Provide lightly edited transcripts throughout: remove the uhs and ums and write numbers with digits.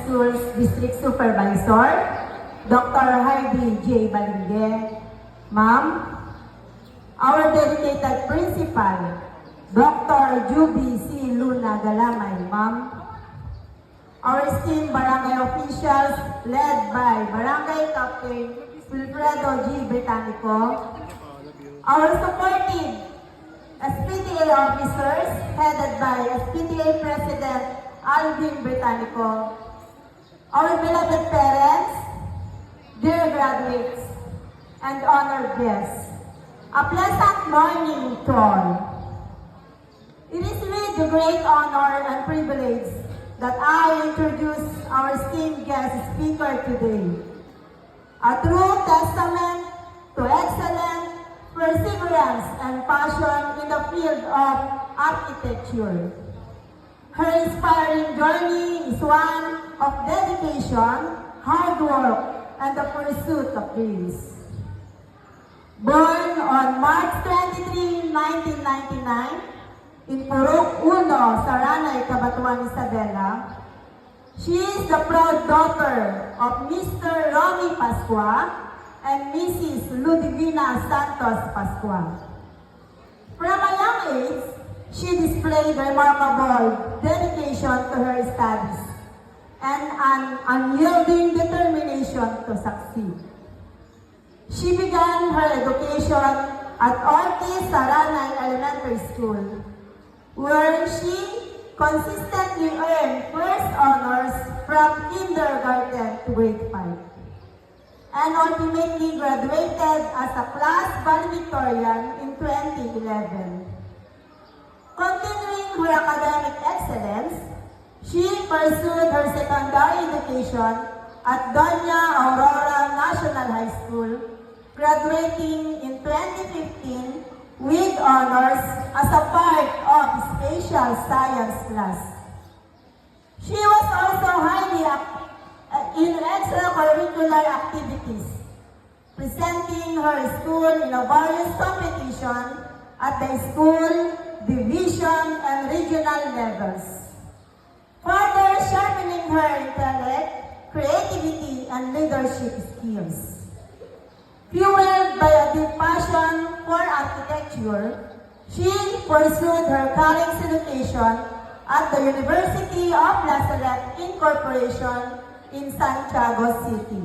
Schools District Supervisor, Dr. Heidi J. Balingue, Ma'am, our dedicated Principal, Dr. Juby C. Luna Galamay, Ma'am, our esteemed barangay officials led by Barangay Captain Wilfredo G. Britannico, our supportive SPTA officers headed by SPTA President Alvin Britannico, our beloved parents, dear graduates, and honored guests, a pleasant morning to all. It is with great honor and privilege that I introduce our esteemed guest speaker today, a true testament to excellence, perseverance, and passion in the field of architecture. Her inspiring journey is one of dedication, hard work, and the pursuit of dreams. Born on March 23, 1999, in Purok 1, Saranay, Cabanatuan, Isabela, she is the proud daughter of Mr. Romy Pascua and Mrs. Ludivina Santos Pascua. From a young age, she displayed remarkable dedication to her studies and an unyielding determination to succeed. She began her education at Ortiz Saranay Elementary School, where she consistently earned first honors from kindergarten to grade 5. And ultimately graduated as a class valedictorian in 2011. Continuing her academic excellence, she pursued her secondary education at Doña Aurora National High School, graduating in 2015 with honors as a part of Spatial Science class. She was also highly active in extracurricular activities, presenting her school in a various competitions at the school, division, and regional levels. Further sharpening her intellect, creativity, and leadership skills. Fueled by a deep passion for architecture, she pursued her college education at the University of La Salette Incorporation in Santiago City,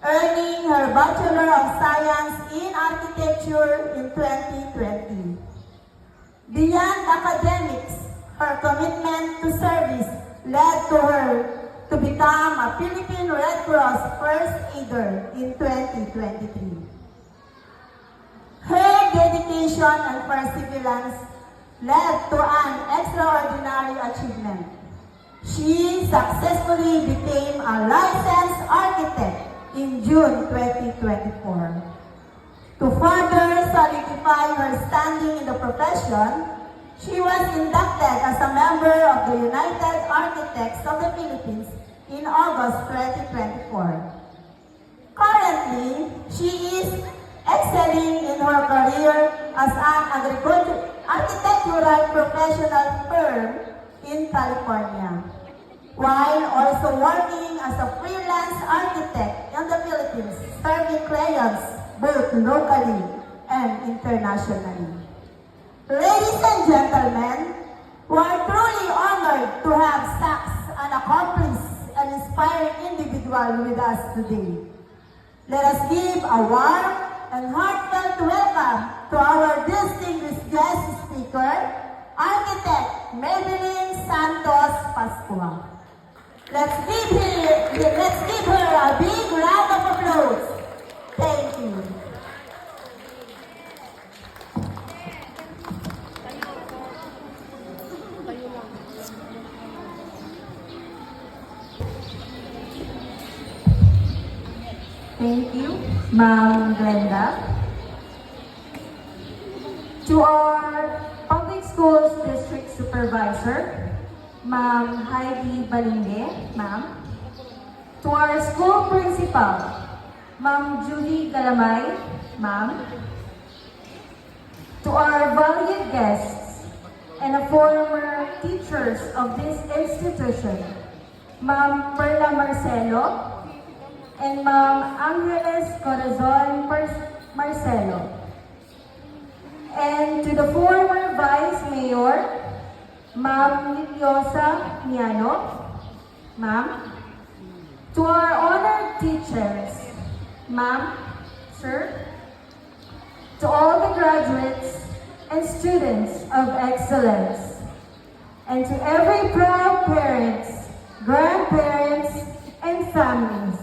earning her Bachelor of Science in Architecture in 2020. Beyond academics, her commitment to service led to her to become a Philippine Red Cross First Aider in 2023. Her dedication and perseverance led to an extraordinary achievement. She successfully became a licensed architect in June 2024. To further solidify her standing in the profession, she was inducted as a member of the United Architects of the Philippines in August 2024. Currently, she is excelling in her career as an architectural professional firm in California, while also working as a freelance architect in the Philippines, serving clients both locally and internationally. Ladies and gentlemen, we are truly honored to have such an accomplished and inspiring individual with us today. Let us give a warm and heartfelt welcome to our distinguished guest speaker, Architect Maybelline Santos Pascua. Let's give her a big round of applause. Thank you. Thank you, Ma'am Glenda. To our Public Schools District Supervisor, Ma'am Heidi Balingue, ma'am. To our school principal, Ma'am Judy Galamay, ma'am. To our valued guests and former teachers of this institution, Ma'am Perla Marcelo, and Ma'am Angeles Corazon Marcelo. And to the former Vice Mayor, Ma'am Niliosa Miano, Ma'am. To our honored teachers, Ma'am, Sir. To all the graduates and students of excellence, and to every proud parents, grandparents, and families,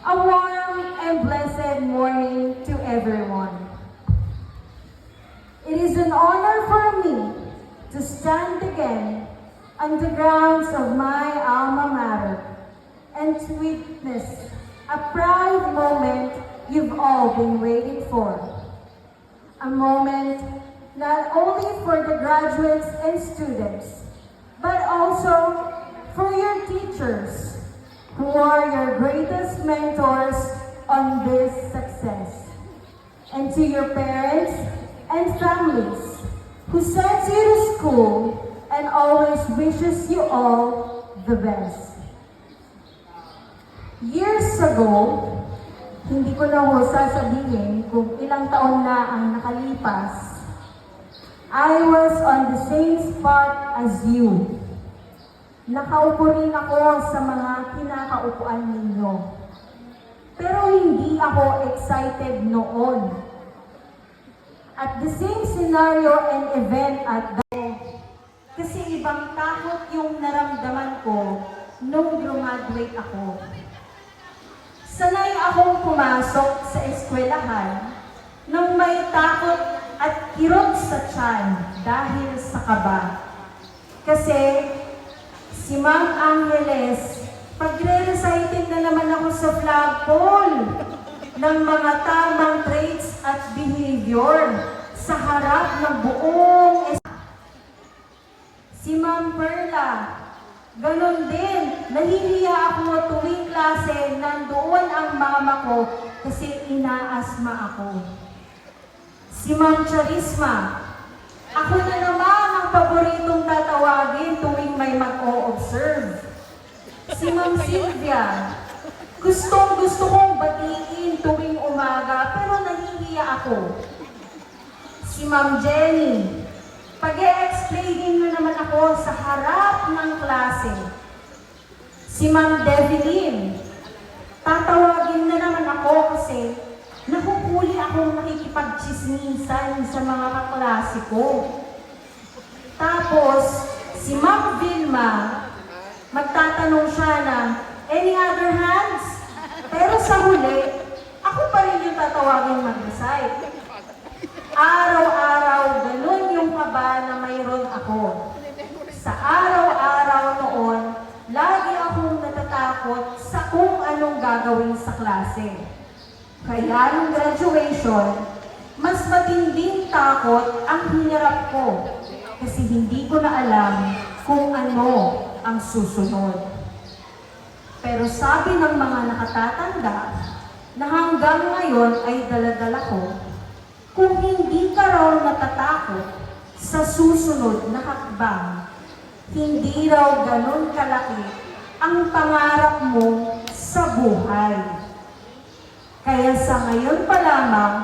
a warm and blessed morning to everyone. It is an honor for me to stand again on the grounds of my alma mater and to witness a proud moment you've all been waiting for. A moment not only for the graduates and students, but also for your teachers, who are your greatest mentors on this success. And to your parents and families, who sends you to school and always wishes you all the best. Years ago, hindi ko na ho sasabihin kung ilang taon na ang nakalipas, I was on the same spot as you. Nakaupo rin ako sa mga kinakaupuan ninyo. Pero hindi ako excited noon. At the same scenario and event at that, kasi ibang takot yung naramdaman ko nung graduate ako. Sanay akong pumasok sa eskwelahan nang may takot at kirot sa tiyan dahil sa kaba. Kasi si Ma'am Angeles, pagre-reciting na naman ako sa flagpole ng mga tamang traits at behavior sa harap ng buong Si Ma'am Perla, ganon din, nahihiya ako tuwing klase, nandoon ang mama ko kasi inaasma ako. Si Ma'am Charisma, ako na naman ang paboritong tatawagin tuwing may mag-o-observe. Si Ma'am Sylvia, gustong-gusto kong batiin tuwing umaga pero nahihiya ako. Si Ma'am Jenny, pag-e-explaining na naman ako sa harap ng klase. Si Ma'am Devilyn, tatawagin na naman ako kasi nahuhuli akong nakikipagchismisan sa mga kaklase ko. Tapos, si Ma'am Vilma, magtatanong siya na, any other hands? Pero sa huli, ako pa rin yung tatawagin mag-recite. Araw-araw, ganun yung kaba na mayroon ako. Sa araw-araw noon, lagi akong natatakot sa kung anong gagawin sa klase. Kaya nung graduation, mas matinding takot ang hinarap ko kasi hindi ko na alam kung ano ang susunod. Pero sabi ng mga nakatatanda na hanggang ngayon ay daladala ko, kung hindi ka raw natatakot sa susunod na hakbang, hindi raw ganun kalaki ang pangarap mo sa buhay. Kaya sa ngayon pa lamang,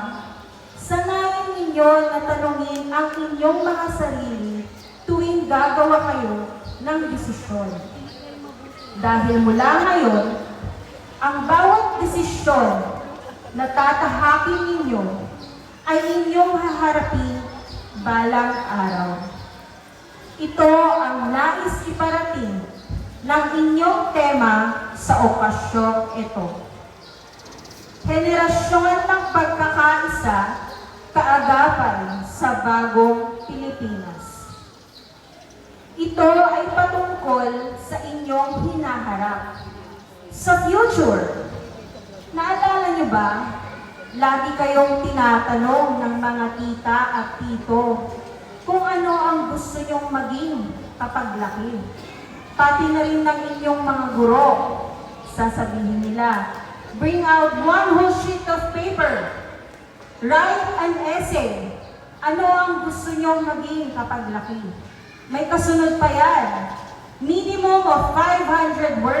sanayin ninyo na tanungin ang inyong mga sarili tuwing gagawa kayo ng desisyon. Dahil mula ngayon, ang bawat desisyon na tatahakin ninyo ay inyong haharapin balang araw. Ito ang nais iparating ng inyong tema sa okasyong ito. Henerasyon ng pagkakaisa, kaagapan sa bagong Pilipinas. Ito ay patungkol sa inyong hinaharap. Sa future, naalala niyo ba? Lagi kayong tinatanong ng mga tita at tito kung ano ang gusto nyong maging kapag laki. Pati na rin ng inyong mga guro. Sasabihin nila, bring out one whole sheet of paper. Write an essay. Ano ang gusto nyong maging kapag laki? May kasunod pa yan. Minimum of 500 words.